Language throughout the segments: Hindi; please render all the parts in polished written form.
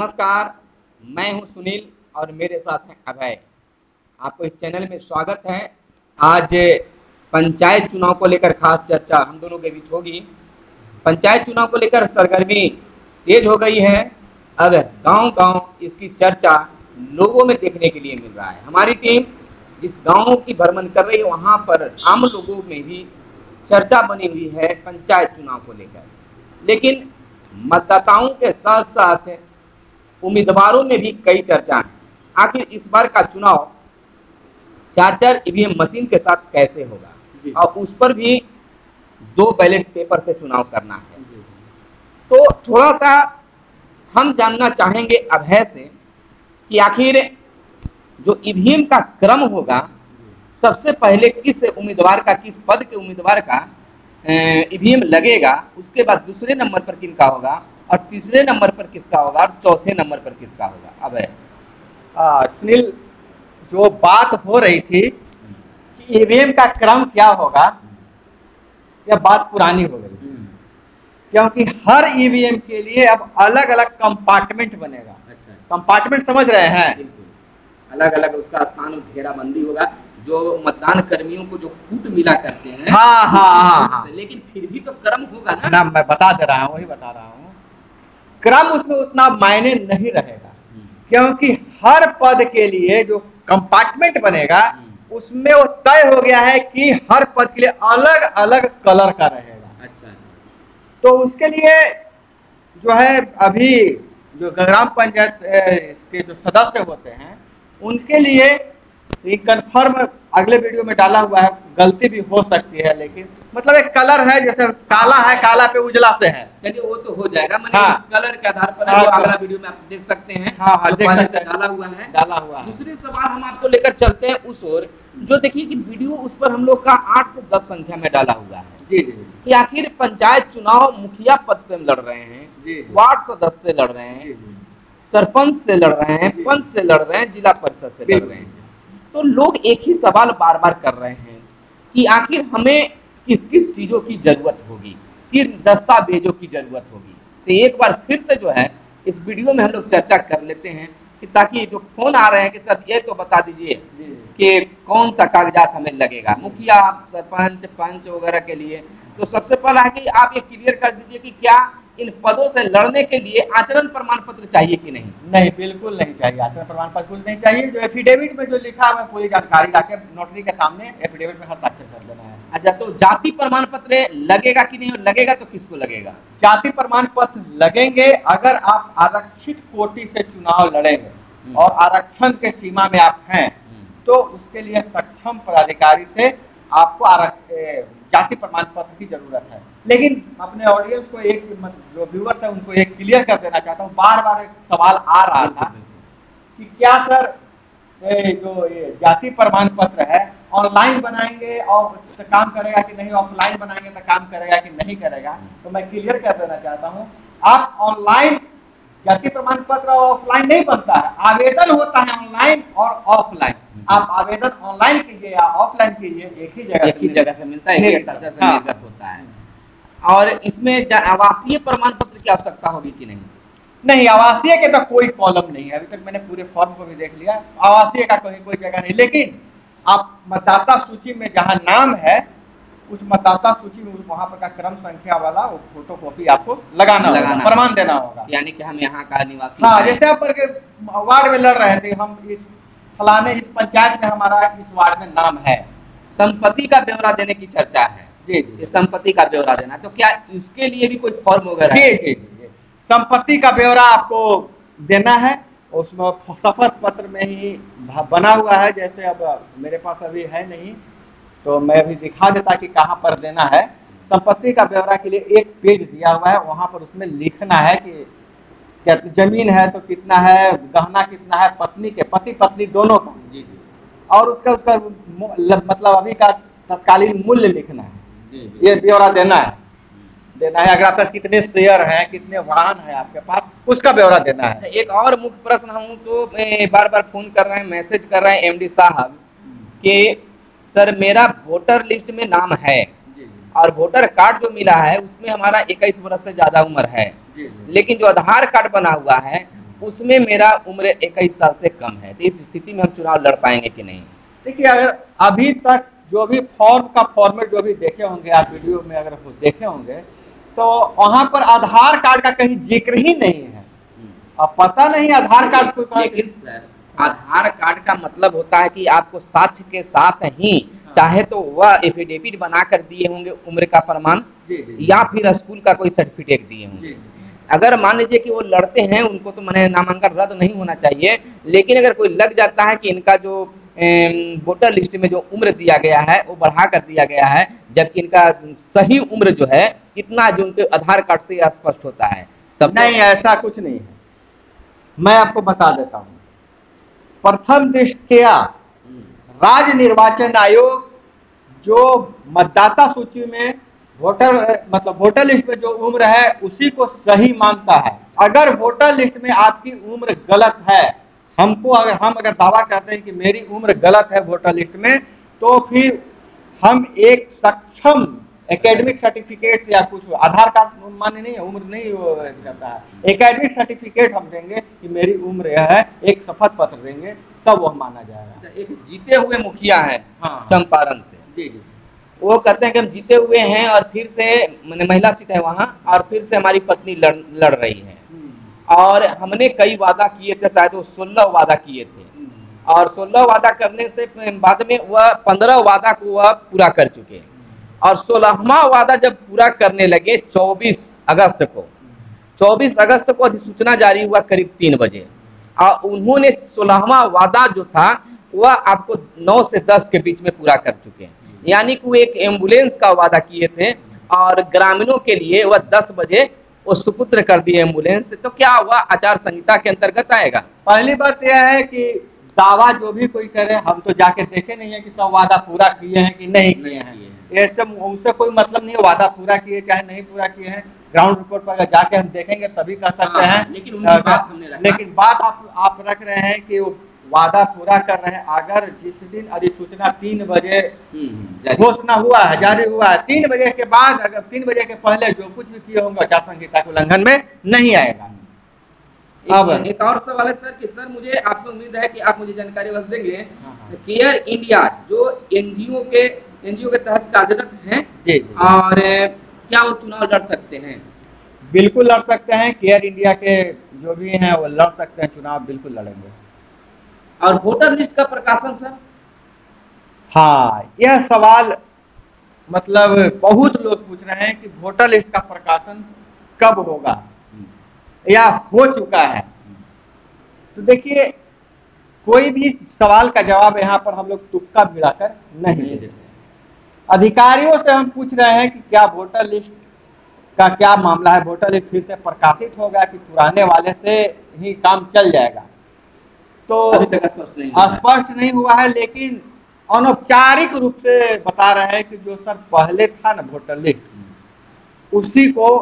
नमस्कार, मैं हूं सुनील और मेरे साथ हैं अभय। आपको इस चैनल में स्वागत है। आज पंचायत चुनाव को लेकर खास चर्चा हम दोनों के बीच होगी। पंचायत चुनाव को लेकर सरगर्मी तेज हो गई है। अब गांव-गांव इसकी चर्चा लोगों में देखने के लिए मिल रहा है। हमारी टीम जिस गांव की भ्रमण कर रही है वहां पर आम लोगों में भी चर्चा बनी हुई है पंचायत चुनाव को लेकर। लेकिन मतदाताओं के साथ साथ उम्मीदवारों में भी कई चर्चा है। आखिर इस बार का चुनाव 4 ईवीएम मशीन के साथ कैसे होगा और उस पर भी 2 बैलेट पेपर से चुनाव करना है। तो थोड़ा सा हम जानना चाहेंगे अभय से कि आखिर जो ईवीएम का क्रम होगा, सबसे पहले किस उम्मीदवार का, किस पद के उम्मीदवार का ईवीएम लगेगा, उसके बाद दूसरे नंबर पर किनका होगा और तीसरे नंबर पर किसका होगा और चौथे नंबर पर किसका होगा। अब सुनील, जो बात हो रही थी कि ईवीएम का क्रम क्या होगा, यह बात पुरानी हो गई, क्योंकि हर ईवीएम के लिए अब अलग अलग कंपार्टमेंट बनेगा। अच्छा। कंपार्टमेंट समझ रहे हैं? अलग अलग उसका स्थान घेराबंदी होगा, जो मतदान कर्मियों को जो कूट मिला करते हैं। हाँ। लेकिन फिर भी तो क्रम होगा ना। मैं बता दे रहा हूँ, वही बता रहा हूँ। क्रम उसमें उतना मायने नहीं रहेगा, क्योंकि हर पद के लिए जो कंपार्टमेंट बनेगा उसमें वो तय हो गया है कि हर पद के लिए अलग अलग कलर का रहेगा। अच्छा। तो उसके लिए जो है अभी जो ग्राम पंचायत के जो सदस्य होते हैं उनके लिए कंफर्म अगले वीडियो में डाला हुआ है। गलती भी हो सकती है, लेकिन मतलब एक कलर है, जैसे काला है, काला पे उजला से है। चलिए वो तो हो जाएगा, इस कलर के आधार पर जो अगला वीडियो में आप देख सकते हैं। देख सकते हैं, डाला हुआ है। दूसरे सवाल हम आपको लेकर चलते हैं उस ओर, जो देखिए कि वीडियो उस पर हम लोग का 8 से 10 संख्या में डाला हुआ है। जी कि आखिर पंचायत चुनाव मुखिया पद से लड़ रहे हैं, वार्ड सदस्य से लड़ रहे हैं, सरपंच से लड़ रहे हैं, पंच से लड़ रहे हैं, जिला परिषद से लड़ रहे हैं। तो लोग एक ही सवाल बार बार कर रहे हैं कि आखिर हमें किस किस चीजों की जरूरत होगी, किन दस्तावेजों की जरूरत होगी। तो एक बार फिर से जो है इस वीडियो में हम लोग चर्चा कर लेते हैं कि ताकि जो फोन आ रहे हैं कि सर ये तो बता दीजिए कि कौन सा कागजात हमें लगेगा मुखिया, सरपंच, पंच वगैरह के लिए। तो सबसे पहला है कि आप ये क्लियर कर दीजिए कि क्या इन पदों से लड़ने के लिए आचरण प्रमाण पत्र चाहिए कि नहीं? नहीं, बिल्कुल नहीं चाहिए। आचरण प्रमाण पत्र कुछ नहीं चाहिए। जो एफिडेविट में जो लिखा है पूरी जानकारी लाके नोटरी के सामने एफिडेविट में हस्ताक्षर कर देना है। अच्छा, तो जाति प्रमाण पत्र लगेगा कि नहीं, और लगेगा तो किसको लगेगा? जाति प्रमाण पत्र लगेंगे अगर आप आरक्षित कोटि से चुनाव लड़ेंगे और आरक्षण के सीमा में आप हैं, तो उसके लिए सक्षम पदाधिकारी से आपको जाति प्रमाण पत्र की जरूरत है। लेकिन अपने ऑडियंस को जो व्यूअर्स है उनको एक क्लियर कर देना चाहता हूँ। बार बार एक सवाल आ रहा था कि क्या सर जो ये जाति प्रमाण पत्र है ऑनलाइन बनाएंगे और काम करेगा कि नहीं, ऑफलाइन बनाएंगे तो काम करेगा कि नहीं करेगा। तो मैं क्लियर कर देना चाहता हूँ, आप ऑनलाइन जाति प्रमाण पत्र ऑफलाइन नहीं बनता है, आवेदन होता है ऑनलाइन और ऑफलाइन। आप आवेदन ऑनलाइन कीजिए या ऑफलाइन कीजिए, एक ही जगह से मिलता है, निर्गत होता है। और इसमें आवासीय प्रमाण पत्र की आवश्यकता होगी कि नहीं? नहीं, आवासीय के तो कोई कॉलम नहीं है। अभी तक मैंने पूरे फॉर्म को भी देख लिया, आवासीय का कोई जगह नहीं। लेकिन आप मतदाता सूची में जहां नाम है उस मतदाता सूची में वहां पर का क्रम संख्या वाला वो फोटो कॉपी आपको लगाना प्रमाण देना होगा, यानी कि हम यहाँ का निवासी। हाँ, जैसे आप वार्ड में लड़ रहे थे, हम इस फलाने इस पंचायत में हमारा इस वार्ड में नाम है। संपत्ति का ब्यौरा देने की चर्चा है। जी, संपत्ति का ब्यौरा देना, तो क्या उसके लिए भी कोई फॉर्म वगैरह? जी, संपत्ति का ब्यौरा आपको देना है। उसमें शपथ पत्र में ही बना हुआ है। जैसे अब मेरे पास अभी है नहीं, तो मैं अभी दिखा देता कि कहाँ पर देना है। संपत्ति का ब्यौरा के लिए एक पेज दिया हुआ है, वहां पर उसमें लिखना है कि क्या जमीन है तो कितना है, गहना कितना है, पति पत्नी दोनों का, और उसका मतलब अभी का तत्कालीन मूल्य लिखना है। ये ब्यौरा देना है। अगर आपके पास कितने शेयर हैं, कितने वाहन है आपके पास, उसका ब्यौरा देना है। एक और मुख्य प्रश्न हूँ तो बार बार फोन कर रहे हैं, मैसेज कर रहे हैं एमडी साहब कि सर मेरा वोटर लिस्ट में नाम है और वोटर कार्ड जो मिला है उसमें हमारा 21 वर्ष से ज्यादा उम्र है, लेकिन जो आधार कार्ड बना हुआ है उसमें मेरा उम्र 21 साल से कम है, तो इस स्थिति में हम चुनाव लड़ पाएंगे कि नहीं? देखिए, अगर अभी तक जो भी फॉर्म का फॉर्मेट जो भी देखे होंगे आप वीडियो में, अगर वो देखे होंगे तो वहां पर आधार कार्ड का कहीं जिक्र ही नहीं है। अब पता नहीं आधार कार्ड को लेकिन सर, आधार कार्ड का मतलब होता है कि आपको साक्ष्य के साथ ही, चाहे तो वह एफिडेविट बना कर दिए होंगे उम्र का प्रमाण, या फिर स्कूल का कोई सर्टिफिकेट दिए होंगे। अगर मान लीजिए कि वो लड़ते हैं, उनको तो मैंने नामांकन रद्द नहीं होना चाहिए, लेकिन अगर कोई लग जाता है कि इनका जो वोटर लिस्ट में जो उम्र दिया गया है वो बढ़ा कर दिया गया है, जबकि इनका सही उम्र जो है इतना जो उनके आधार कार्ड से स्पष्ट होता है, तब नहीं, ऐसा कुछ नहीं है। मैं आपको बता देता हूँ, प्रथम दृष्टया राज्य निर्वाचन आयोग जो मतदाता सूची में वोटर लिस्ट में जो उम्र है उसी को सही मानता है। अगर वोटर लिस्ट में आपकी उम्र गलत है, हम अगर दावा करते हैं कि मेरी उम्र गलत है वोटर लिस्ट में, तो फिर हम एक सक्षम एकेडमिक सर्टिफिकेट या कुछ, आधार कार्ड मान्य नहीं है, उम्र नहीं करता है, एकेडमिक सर्टिफिकेट हम देंगे कि मेरी उम्र यह है, एक शपथ पत्र देंगे, तब वह माना जाएगा। एक जीते हुए मुखिया है चंपारण से, जी, वो कहते हैं कि हम जीते हुए हैं और फिर से महिला सीट है वहाँ, और फिर से हमारी पत्नी लड़ रही है, और हमने कई वादा किए थे, शायद वो 16 वादा किए थे, और 16 वादा करने से बाद में वह 15 वादा को वह पूरा कर चुके हैं, और 16वां वादा जब पूरा करने लगे 24 अगस्त को अधिसूचना जारी हुआ करीब 3 बजे, और उन्होंने 16वां वादा जो था वह आपको 9 से 10 के बीच में पूरा कर चुके हैं। यानी कि वो एक एम्बुलेंस का वादा किए थे और ग्रामीणों के लिए वह 10 बजे वो सुपुत्र कर दिए एम्बुलेंस, तो क्या वह आचार संहिता के अंतर्गत आएगा? पहली बात यह है कि दावा जो भी कोई करे, हम तो जाके देखे नहीं है कि सब वादा पूरा किए हैं कि नहीं किए हैं, ये सब उनसे कोई मतलब नहीं है। वादा पूरा किए चाहे नहीं पूरा किए हैं, ग्राउंड रिपोर्ट पर अगर जाके हम देखेंगे तभी कह सकते हैं। लेकिन बात आप रख रहे हैं कि वादा पूरा कर रहे हैं। अगर जिस दिन अधिसूचना 3 बजे घोषणा हुआ है, जारी हुआ है, 3 बजे के बाद, अगर 3 बजे के पहले जो कुछ भी किए होंगे आचार संहिता के उल्लंघन में नहीं आएगा। अब एक और सवाल है सर कि सर मुझे आपसे उम्मीद है कि आप मुझे जानकारी बस देंगे, केयर इंडिया जो एनजीओ के तहत कार्यरत हैं, और क्या वो चुनाव लड़ सकते हैं? बिल्कुल लड़ सकते हैं। केयर इंडिया के जो भी हैं वो लड़ सकते हैं चुनाव, बिल्कुल लड़ेंगे। और वोटर लिस्ट का प्रकाशन सर? हाँ, यह सवाल मतलब बहुत लोग पूछ रहे हैं कि वोटर लिस्ट का प्रकाशन कब होगा या हो चुका है। तो देखिए, कोई भी सवाल का जवाब यहाँ पर हम लोग तुक्का भिड़ाकर नहीं देते। अधिकारियों से हम पूछ रहे हैं कि क्या वोटर लिस्ट का क्या मामला है, वोटर लिस्ट फिर से प्रकाशित होगा कि पुराने वाले से ही काम चल जाएगा। तो अभी तक स्पष्ट नहीं हुआ है, लेकिन अनौपचारिक रूप से बता रहे हैं कि जो सर पहले था ना वोटर लिस्ट, उसी को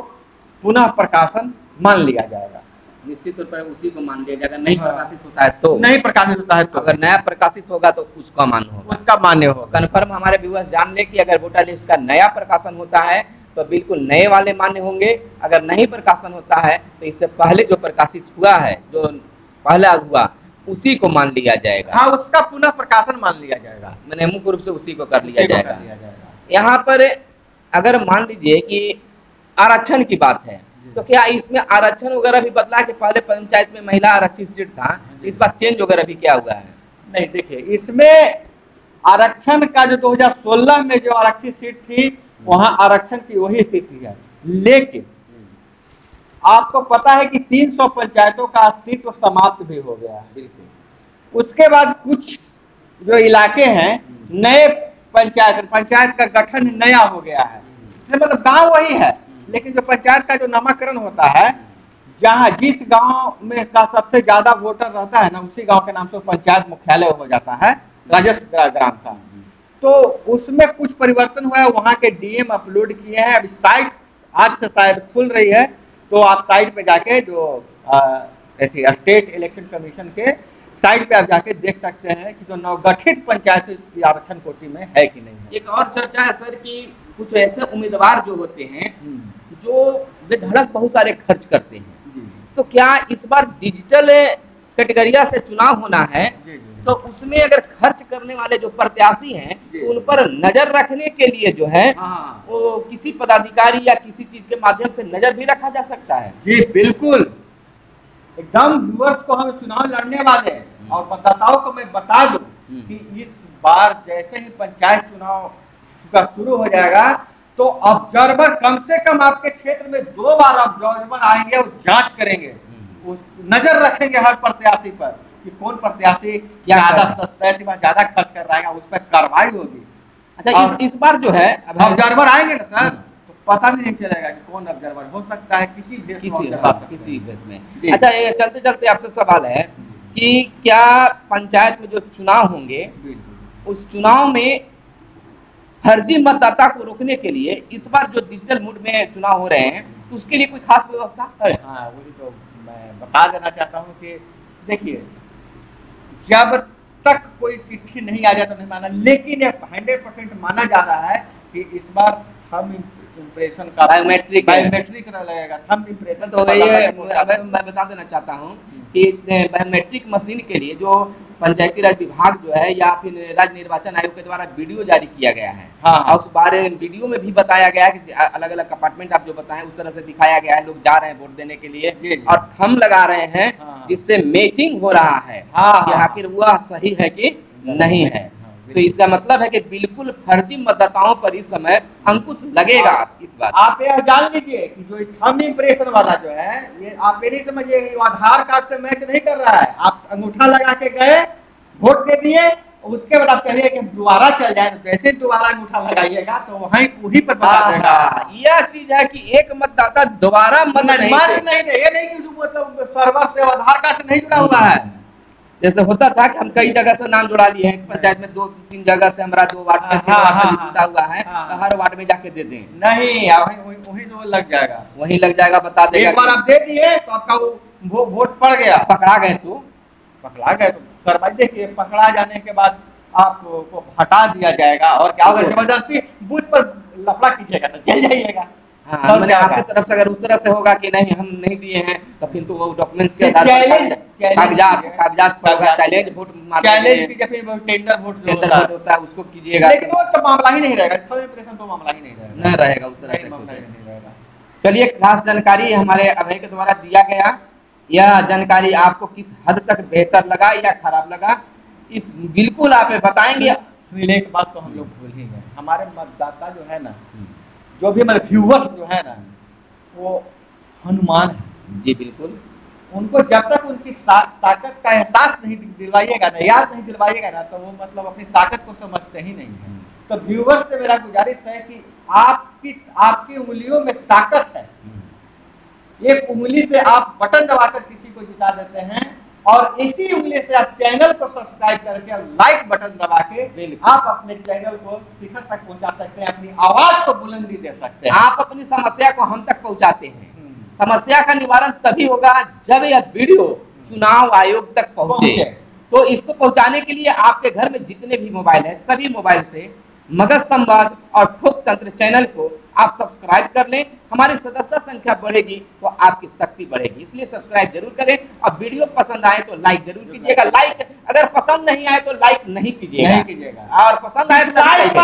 पुनः प्रकाशन मान लिया जाएगा। निश्चित तौर पर उसी को मान लिया जाएगा। नहीं प्रकाशित होता है तो नहीं प्रकाशित होता है तो, अगर नया प्रकाशित होगा तो उसका मान होगा, उसका मान्य होगा। कन्फर्म हमारे व्यूअर्स जान ले कि अगर वोटर लिस्ट का नया प्रकाशन होता है तो बिल्कुल नए वाले मान्य होंगे। अगर नहीं प्रकाशन होता है तो इससे पहले जो प्रकाशित हुआ है, जो पहला हुआ, उसी को मान लिया जाएगा। हाँ, उसका पुनः प्रकाशन मान लिया जाएगा, मैंने मुख्य रूप से उसी को कर लिया जाएगा। यहाँ पर अगर मान लीजिए कि आरक्षण की बात है, तो क्या इसमें आरक्षण वगैरह भी बदला कि पहले पंचायत में महिला आरक्षित सीट था, इस बार चेंज वगैरह भी क्या हुआ है? नहीं, देखिए, इसमें आरक्षण का जो 2016 में जो आरक्षित सीट थी, वहां आरक्षण की वही स्थिति है। लेकिन आपको पता है कि 300 पंचायतों का अस्तित्व समाप्त भी हो गया है। बिल्कुल। उसके बाद कुछ जो इलाके हैं, नए पंचायत का गठन नया हो गया है, मतलब गांव वही है, लेकिन जो पंचायत का जो नामकरण होता है, जहां जिस गांव में का सबसे ज्यादा वोटर रहता है ना, उसी गांव के नाम से पंचायत मुख्यालय हो जाता है, राजस्व ग्राम का। तो उसमें कुछ परिवर्तन हुआ है, वहां के डीएम अपलोड किए हैं। अभी साइट आज से शायद खुल रही है, तो आप साइट पे जाके जो स्टेट इलेक्शन कमीशन के साइट पे आप जाके देख सकते हैं कि जो नवगठित पंचायत इसकी आरक्षण कोटि में है कि नहीं है। एक और चर्चा है सर कि कुछ ऐसे उम्मीदवार जो होते हैं जो बेधड़क बहुत सारे खर्च करते हैं, तो क्या इस बार डिजिटल कैटेगरिया से चुनाव होना है, तो उसमें अगर खर्च करने वाले जो प्रत्याशी हैं तो उन पर नजर रखने के लिए जो है वो किसी पदाधिकारी या किसी चीज के माध्यम से नजर भी रखा जा सकता है? जी बिल्कुल, एकदम व्यूअर्स को हम चुनाव लड़ने वाले हैं और मतदाताओं को मैं बता दूं कि इस बार जैसे ही पंचायत चुनाव का शुरू हो जाएगा तो ऑब्जर्वर कम से कम आपके क्षेत्र में 2 बार ऑब्जर्वर आएंगे और जांच करेंगे, नजर रखेंगे हर प्रत्याशी पर कि कौन प्रत्याशी ज्यादा खर्च कर रहा है, उस पर कार्रवाई होगी। अच्छा, इस बार जो है ऑब्जर्वर आएंगे ना सर, तो पता भी नहीं चलेगा कि कौन ऑब्जर्वर हो सकता है किसी भेष में। अच्छा, चलते चलते आपसे सवाल है कि क्या पंचायत में जो चुनाव होंगे उस चुनाव में फर्जी मतदाता को रोकने के लिए इस बार जो डिजिटल मोड में चुनाव हो रहे हैं तो उसके लिए कोई खास व्यवस्था? हाँ, वही तो मैं बता देना चाहता हूँ कि देखिए, जब तक कोई चिट्ठी नहीं आ जाए तो नहीं माना, लेकिन 100% माना जा रहा है कि इस बार थंब इम्प्रेशन का बायोमेट्रिक लगेगा। थंब इम्प्रेशन तो ये मैं बता देना चाहता हूँ कि बायोमेट्रिक मशीन के लिए जो पंचायती राज विभाग जो है या फिर राज्य निर्वाचन आयोग के द्वारा वीडियो जारी किया गया है, और उस बारे वीडियो में भी बताया गया है कि अलग अलग अपार्टमेंट आप जो बताएं उस तरह से दिखाया गया है, लोग जा रहे हैं वोट देने के लिए और थंब लगा रहे हैं, जिससे मैचिंग हो रहा है कि आखिर वह सही है कि नहीं है। तो इसका मतलब है कि बिल्कुल फर्जी मतदाताओं पर इस समय अंकुश लगेगा इस बार। आप यह जान लीजिए कि जो थंब इम्प्रेशन वाला जो है, ये आप ये नहीं समझिए आधार कार्ड से मैच नहीं कर रहा है। आप अंगूठा लगा के गए, वोट दे दिए, उसके बाद आप कहिए कि दोबारा चल जाए, तो जैसे दोबारा अंगूठा लगाइएगा तो वहीं पर बता देगा। यह चीज है कि एक मतदाता दोबारा मत नहीं दे, ये नहीं कि मतलब सर्वर से आधार कार्ड से नहीं जुड़ा हुआ है। जैसे होता था कि हम कई जगह से नाम जुड़ा लिए हैं, पंचायत में 2-3 जगह से हमारा 2 वार्ड से जुड़ा हुआ है, तो हर वार्ड में जाके दे दें। नहीं, वही तो लग जाएगा, वही लग जाएगा, बता देगा। एक बार आप दे दिए तो आपका वो वोट पड़ गया, पकड़ा गए तो कार्रवाई। देखिए, पकड़ा जाने के बाद आपको हटा दिया जाएगा और क्या होगा, जबरदस्ती बूथ पर लफड़ा कीजिएगा तो जल जाइएगा। हाँ, मैंने आपकी तरफ से अगर उस तरह से होगा कि नहीं हम नहीं दिए हैं तो फिर तो वो डॉक्यूमेंट्स के आधार पर कागजात पर होगा, चैलेंज वोट टेंडर वोट होता है उसको कीजिएगा, लेकिन वो तो मामला ही नहीं रहेगा, तो मामला ही नहीं रहेगा उस तरह से। चलिए, खास जानकारी हमारे अभय के द्वारा दिया गया, यह जानकारी आपको किस हद तक बेहतर लगा या खराब लगा, इस बिल्कुल आप बताएंगे। एक बात तो हम लोग भूल ही गए, हमारे मतदाता जो है ना, जो भी हमारे व्यूवर्स जो है ना, वो हनुमान है। जी बिल्कुल, उनको जब तक उनकी ताकत का एहसास नहीं दिलवाइएगा ना, याद नहीं दिलवाइएगा ना, तो वो मतलब अपनी ताकत को समझते ही नहीं है। तो व्यूवर्स से मेरा गुजारिश है कि आपकी उंगलियों में ताकत है। एक उंगली से आप बटन दबाकर किसी को जिता देते हैं और इसी उंगली से आप चैनल को सब्सक्राइब करके और लाइक बटन दबा के आप अपने चैनल को शिखर तक पहुंचा सकते हैं, अपनी आवाज को बुलंदी दे सकते हैं। आप अपनी समस्या को हम तक पहुंचाते हैं। समस्या का निवारण तभी होगा जब यह वीडियो चुनाव आयोग तक पहुंचे। तो इसको पहुंचाने के लिए आपके घर में जितने भी मोबाइल है, सभी मोबाइल से मगध संवाद और ठोक तंत्र चैनल को आप सब्सक्राइब कर लें। हमारी सदस्यता संख्या बढ़ेगी तो आपकी शक्ति बढ़ेगी, इसलिए सब्सक्राइब जरूर करें और वीडियो पसंद आए तो लाइक जरूर कीजिएगा। लाइक अगर पसंद नहीं आए तो लाइक नहीं कीजिएगा, और पसंद आए तो लाइक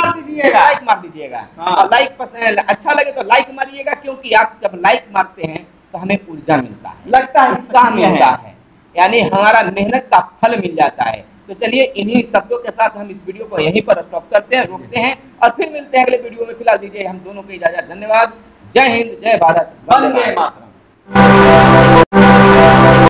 मार दीजिएगा। और लाइक पसंद अच्छा लगे तो लाइक मारिएगा, क्योंकि आप जब लाइक मारते हैं तो हमें ऊर्जा मिलता है, लगता है उत्साह मिलता है, यानी हमारा मेहनत का फल मिल जाता है। तो चलिए, इन्हीं शब्दों के साथ हम इस वीडियो को यहीं पर स्टॉप करते हैं, रोकते हैं और फिर मिलते हैं अगले वीडियो में। फिलहाल दीजिए हम दोनों को इजाजत। धन्यवाद। जय हिंद, जय भारत, वंदे मातरम।